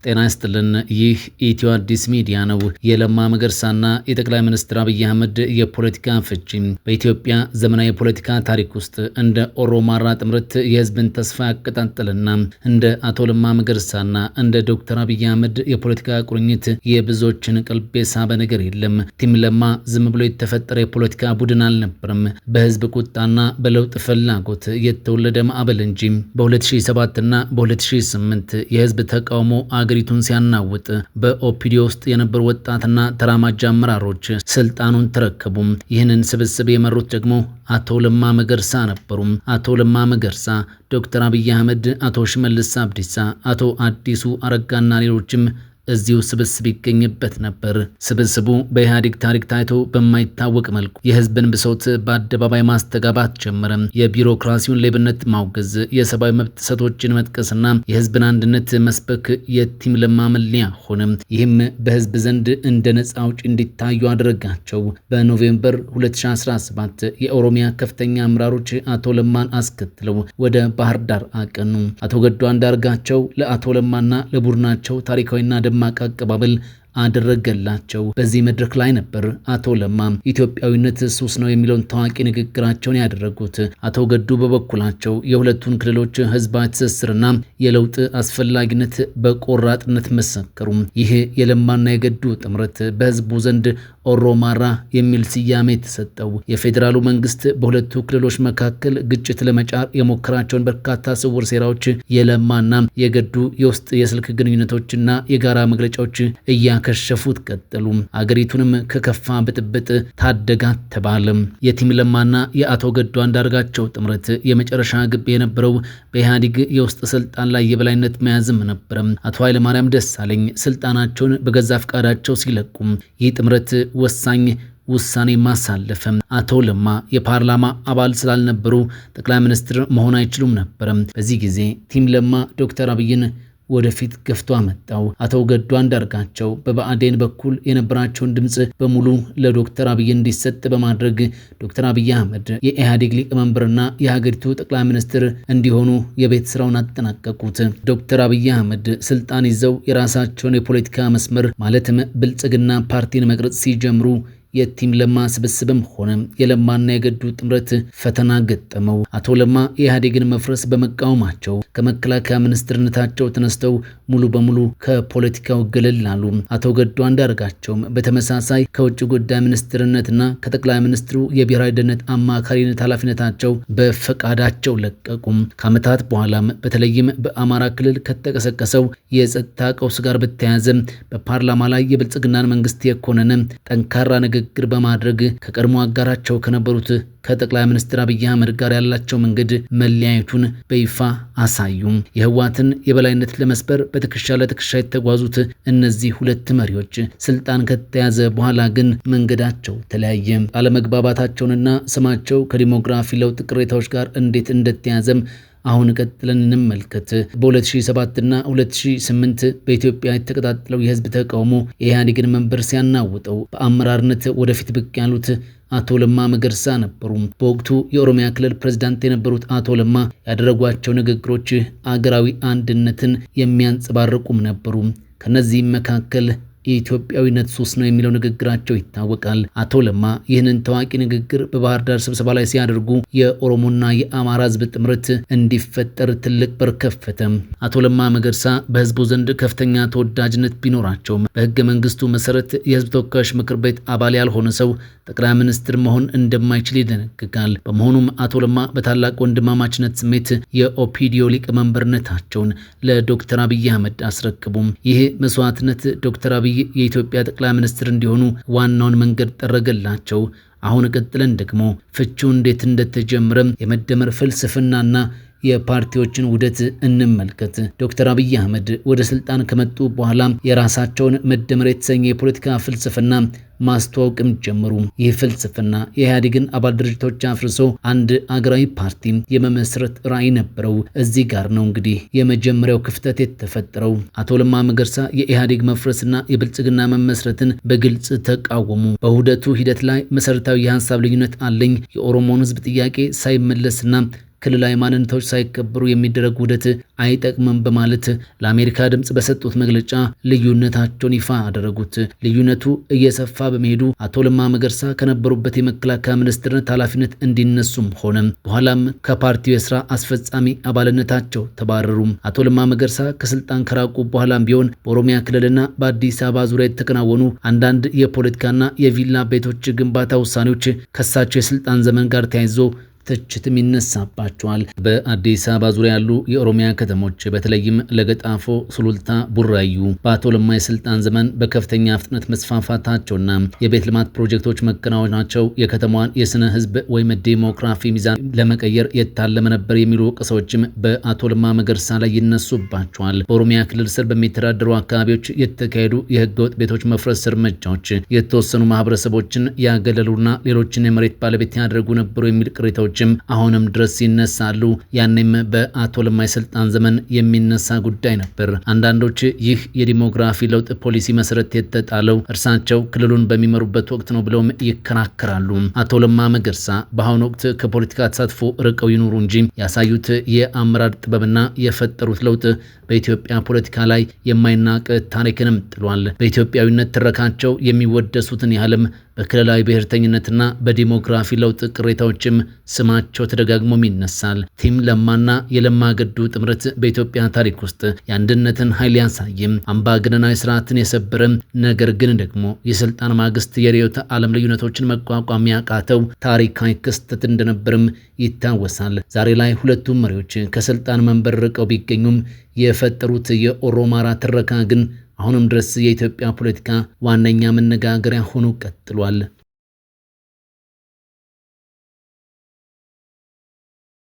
ጤና ይስጥልን። ይህ ኢትዮ አዲስ ሚዲያ ነው። የለማ መገርሳና የጠቅላይ ሚኒስትር አብይ አህመድ የፖለቲካ ፍቺ በኢትዮጵያ ዘመናዊ የፖለቲካ ታሪክ ውስጥ እንደ ኦሮማራ ጥምረት የህዝብን ተስፋ ያቀጣጠልና እንደ አቶ ለማ መገርሳና እንደ ዶክተር አብይ አህመድ የፖለቲካ ቁርኝት የብዙዎችን ቀልብ የሳበ ነገር የለም። ቲም ለማ ዝም ብሎ የተፈጠረ የፖለቲካ ቡድን አልነበረም። በህዝብ ቁጣና በለውጥ ፍላጎት የተወለደ ማዕበል እንጂ። በ2007 እና በ2008 የህዝብ ተቃውሞ አገሪቱን ሲያናውጥ በኦፒዲዮ ውስጥ የነበሩ ወጣትና ተራማጅ አመራሮች ስልጣኑን ተረከቡ። ይህንን ስብስብ የመሩት ደግሞ አቶ ለማ መገርሳ ነበሩ። አቶ ለማ መገርሳ፣ ዶክተር አብይ አህመድ፣ አቶ ሽመልስ አብዲሳ፣ አቶ አዲሱ አረጋና ሌሎችም እዚሁ ስብስብ ይገኝበት ነበር። ስብስቡ በኢህአዴግ ታሪክ ታይቶ በማይታወቅ መልኩ የህዝብን ብሶት በአደባባይ ማስተጋባት ጀመረ። የቢሮክራሲውን ሌብነት ማውገዝ፣ የሰብአዊ መብት ጥሰቶችን መጥቀስና የህዝብን አንድነት መስበክ የቲም ለማ መለያ ሆነ። ይህም በህዝብ ዘንድ እንደ ነፃ አውጪ እንዲታዩ አደረጋቸው። በኖቬምበር 2017 የኦሮሚያ ከፍተኛ አመራሮች አቶ ለማን አስከትለው ወደ ባህር ዳር አቀኑ። አቶ ገዱ አንዳርጋቸው ለአቶ ለማና ለቡድናቸው ታሪካዊና ደማቅ አቀባበል አደረገላቸው። በዚህ መድረክ ላይ ነበር አቶ ለማ ኢትዮጵያዊነት ሱስ ነው የሚለውን ታዋቂ ንግግራቸውን ያደረጉት። አቶ ገዱ በበኩላቸው የሁለቱን ክልሎች ህዝባዊ ትስስርና የለውጥ አስፈላጊነት በቆራጥነት መሰከሩ። ይህ የለማና የገዱ ጥምረት በህዝቡ ዘንድ ኦሮማራ የሚል ስያሜ የተሰጠው የፌዴራሉ መንግስት በሁለቱ ክልሎች መካከል ግጭት ለመጫር የሞከራቸውን በርካታ ስውር ሴራዎች የለማና የገዱ የውስጥ የስልክ ግንኙነቶችና የጋራ መግለጫዎች ከሸፉት ቀጠሉ። አገሪቱንም ከከፋ ብጥብጥ ታደጋት ተባለ። የቲም ለማና የአቶ ገዱ አንዳርጋቸው ጥምረት የመጨረሻ ግብ የነበረው በኢህአዴግ የውስጥ ስልጣን ላይ የበላይነት መያዝም ነበር። አቶ ኃይለማርያም ደሳለኝ ስልጣናቸውን በገዛ ፈቃዳቸው ሲለቁ ይህ ጥምረት ወሳኝ ውሳኔ ማሳለፈ። አቶ ለማ የፓርላማ አባል ስላልነበሩ ጠቅላይ ሚኒስትር መሆን አይችሉም ነበር። በዚህ ጊዜ ቲም ለማ ዶክተር አብይን ወደፊት ገፍቶ አመጣው። አቶ ገዱ አንዳርጋቸው በብአዴን በኩል የነበራቸውን ድምፅ በሙሉ ለዶክተር አብይ እንዲሰጥ በማድረግ ዶክተር አብይ አህመድ የኢህአዴግ ሊቀመንበርና የሀገሪቱ ጠቅላይ ሚኒስትር እንዲሆኑ የቤት ስራውን አጠናቀቁት። ዶክተር አብይ አህመድ ስልጣን ይዘው የራሳቸውን የፖለቲካ መስመር ማለትም ብልጽግና ፓርቲን መቅረጽ ሲጀምሩ የቲም ለማ ስብስብም ሆነ የለማና የገዱ ጥምረት ፈተና ገጠመው። አቶ ለማ የኢህአዴግን መፍረስ በመቃወማቸው ከመከላከያ ሚኒስትርነታቸው ተነስተው ሙሉ በሙሉ ከፖለቲካው ገለል አሉ። አቶ ገዱ አንዳርጋቸውም በተመሳሳይ ከውጭ ጉዳይ ሚኒስትርነትና ከጠቅላይ ሚኒስትሩ የብሔራዊ ደህንነት አማካሪነት ኃላፊነታቸው በፈቃዳቸው ለቀቁ። ከዓመታት በኋላም በተለይም በአማራ ክልል ከተቀሰቀሰው የጸጥታ ቀውስ ጋር በተያያዘ በፓርላማ ላይ የብልጽግናን መንግስት የኮነነ ጠንካራ ንግግር በማድረግ ከቀድሞ አጋራቸው ከነበሩት ከጠቅላይ ሚኒስትር አብይ አህመድ ጋር ያላቸው መንገድ መለያየቱን በይፋ አሳዩ። የህወሓትን የበላይነት ለመስበር በትከሻ ለትከሻ የተጓዙት እነዚህ ሁለት መሪዎች ስልጣን ከተያዘ በኋላ ግን መንገዳቸው ተለያየ። አለመግባባታቸውንና ስማቸው ከዲሞግራፊ ለውጥ ቅሬታዎች ጋር እንዴት እንደተያዘም አሁን ቀጥለን እንመልከት። በ2007 እና 2008 በኢትዮጵያ የተቀጣጠለው የህዝብ ተቃውሞ የኢህአዴግን መንበር ሲያናውጠው በአመራርነት ወደፊት ብቅ ያሉት አቶ ለማ መገርሳ ነበሩ። በወቅቱ የኦሮሚያ ክልል ፕሬዝዳንት የነበሩት አቶ ለማ ያደረጓቸው ንግግሮች አገራዊ አንድነትን የሚያንጸባርቁም ነበሩ። ከነዚህም መካከል የኢትዮጵያዊነት ሱስ ነው የሚለው ንግግራቸው ይታወቃል። አቶ ለማ ይህንን ታዋቂ ንግግር በባህር ዳር ስብሰባ ላይ ሲያደርጉ የኦሮሞና የአማራ ህዝብ ጥምረት እንዲፈጠር ትልቅ በር ከፈተ። አቶ ለማ መገርሳ በህዝቡ ዘንድ ከፍተኛ ተወዳጅነት ቢኖራቸውም በህገ መንግስቱ መሰረት የህዝብ ተወካዮች ምክር ቤት አባል ያልሆነ ሰው ጠቅላይ ሚኒስትር መሆን እንደማይችል ይደነግጋል። በመሆኑም አቶ ለማ በታላቅ ወንድማማችነት ስሜት የኦፒዲዮ ሊቀመንበርነታቸውን ለዶክተር አብይ አህመድ አስረክቡም። ይህ መስዋዕትነት ዶክተር አብይ የኢትዮጵያ ጠቅላይ ሚኒስትር እንዲሆኑ ዋናውን መንገድ ጠረገላቸው። አሁን ቀጥለን ደግሞ ፍቺው እንዴት እንደተጀመረ የመደመር ፍልስፍናና የፓርቲዎችን ውህደት እንመልከት። ዶክተር አብይ አህመድ ወደ ስልጣን ከመጡ በኋላ የራሳቸውን መደመር የተሰኘ የፖለቲካ ፍልስፍና ማስተዋወቅም ጀመሩ። ይህ ፍልስፍና የኢህአዴግን አባል ድርጅቶች አፍርሶ አንድ አገራዊ ፓርቲ የመመስረት ራዕይ ነበረው። እዚህ ጋር ነው እንግዲህ የመጀመሪያው ክፍተት የተፈጠረው። አቶ ለማ መገርሳ የኢህአዴግ መፍረስና የብልጽግና መመስረትን በግልጽ ተቃወሙ። በውህደቱ ሂደት ላይ መሰረታዊ የሀሳብ ልዩነት አለኝ፣ የኦሮሞን ህዝብ ጥያቄ ሳይመለስና ክልላዊ ማንነቶች ሳይከበሩ የሚደረግ ውህደት አይጠቅምም በማለት ለአሜሪካ ድምፅ በሰጡት መግለጫ ልዩነታቸውን ይፋ አደረጉት። ልዩነቱ እየሰፋ በመሄዱ አቶ ለማ መገርሳ ከነበሩበት የመከላከያ ሚኒስትርነት ኃላፊነት እንዲነሱም ሆነ በኋላም ከፓርቲው የስራ አስፈጻሚ አባልነታቸው ተባረሩ። አቶ ለማ መገርሳ ከስልጣን ከራቁ በኋላም ቢሆን በኦሮሚያ ክልልና በአዲስ አበባ ዙሪያ የተከናወኑ አንዳንድ የፖለቲካና የቪላ ቤቶች ግንባታ ውሳኔዎች ከሳቸው የስልጣን ዘመን ጋር ተያይዞ ትችትም ይነሳባቸዋል። በአዲስ አበባ ዙሪያ ያሉ የኦሮሚያ ከተሞች በተለይም ለገጣፎ፣ ሱሉልታ፣ ቡራዩ በአቶ ለማ የስልጣን ዘመን በከፍተኛ ፍጥነት መስፋፋታቸውና የቤት ልማት ፕሮጀክቶች መከናወናቸው የከተማዋን የስነ ህዝብ ወይም ዴሞግራፊ ሚዛን ለመቀየር የታለመ ነበር የሚሉ ወቀሳዎችም በአቶ ለማ መገርሳ ላይ ይነሱባቸዋል። በኦሮሚያ ክልል ስር በሚተዳደሩ አካባቢዎች የተካሄዱ የህገወጥ ቤቶች መፍረስ እርምጃዎች የተወሰኑ ማህበረሰቦችን ያገለሉና ሌሎችን የመሬት ባለቤት ያደረጉ ነበሩ የሚል ቅሬታዎች አሁንም ድረስ ይነሳሉ። ያኔም በአቶ ለማ የስልጣን ዘመን የሚነሳ ጉዳይ ነበር። አንዳንዶች ይህ የዲሞግራፊ ለውጥ ፖሊሲ መሰረት የተጣለው እርሳቸው ክልሉን በሚመሩበት ወቅት ነው ብለውም ይከራከራሉ። አቶ ለማ መገርሳ በአሁኑ ወቅት ከፖለቲካ ተሳትፎ ርቀው ይኑሩ እንጂ ያሳዩት የአመራር ጥበብና የፈጠሩት ለውጥ በኢትዮጵያ ፖለቲካ ላይ የማይናቅ ታሪክንም ጥሏል። በኢትዮጵያዊነት ትረካቸው የሚወደሱትን ያህልም በክልላዊ ብሔርተኝነትና በዲሞግራፊ ለውጥ ቅሬታዎችም ስማቸው ተደጋግሞም ይነሳል። ቲም ለማና የለማ ገዱ ጥምረት በኢትዮጵያ ታሪክ ውስጥ የአንድነትን ኃይል ያሳይም አምባገነናዊ ስርዓትን የሰበረም ነገር ግን ደግሞ የስልጣን ማግስት የርዕዮተ ዓለም ልዩነቶችን መቋቋም ያቃተው ታሪካዊ ክስተት እንደነበርም ይታወሳል። ዛሬ ላይ ሁለቱም መሪዎች ከስልጣን መንበር ርቀው ቢገኙም የፈጠሩት የኦሮማራ ትረካ ግን አሁንም ድረስ የኢትዮጵያ ፖለቲካ ዋነኛ መነጋገሪያ ሆኖ ቀጥሏል።